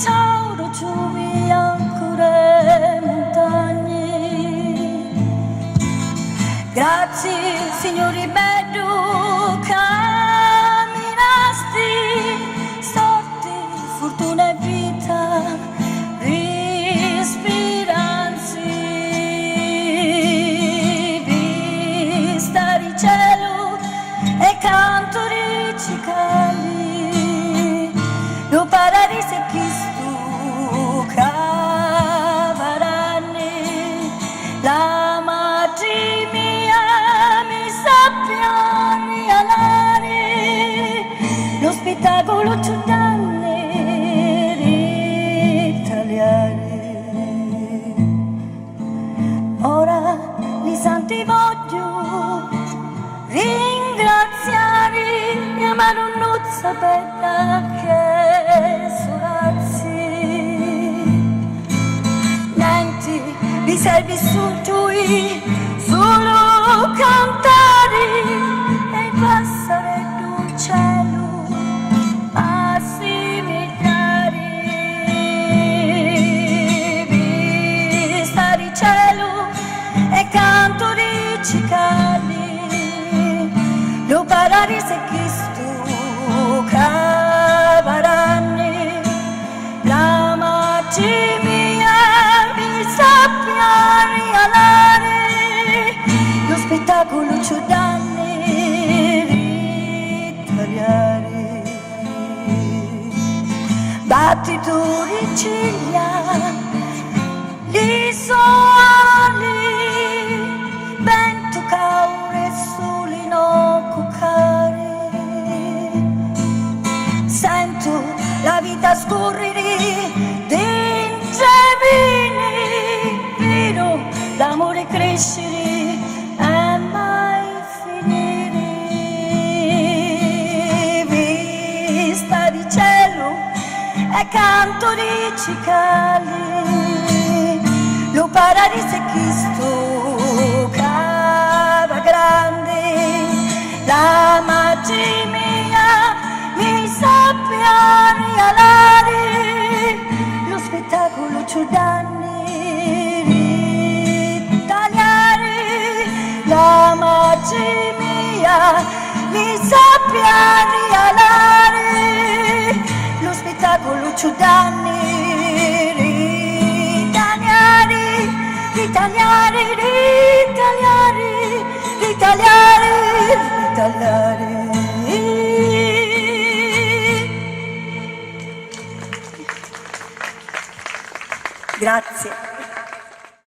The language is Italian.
Tauro giù via ancora montagne. Grazie signori bello camminasti, sorte, fortuna e vita, respiranzi, vista di cielo e canto di cicali, lo paradiso è chi stu cavaranne, la madre mia mi sappiani alare, lo spettacolo ci danne ritagliare. Ora li santi voglio ringraziare mia madonnuzza bella che sorazzi, niente vi sei vissuto solo cantare e passare d'un cielo a similari, vista di cielo e canto di cicali, lo paradiso è chi stu cavaranne, la madre mia mi sappiani alare, lo spettacolo ci danne ritagliare. Battito di ciglia, li soali, vento caure soli no cuccare, sento la vita scorrere dentro vino, l'amore crescere e mai finire, vista di cielo e canto di cicali, lo paradiso è chi stu cava grande, la madre mia mi sappiani alare, lo spettacolo ci danne ritagliare, la madre mia mi sappiani alare, lo spettacolo ci danne ritagliare, ritagliare, ritagliare, ritagliare, ritagliare. Grazie.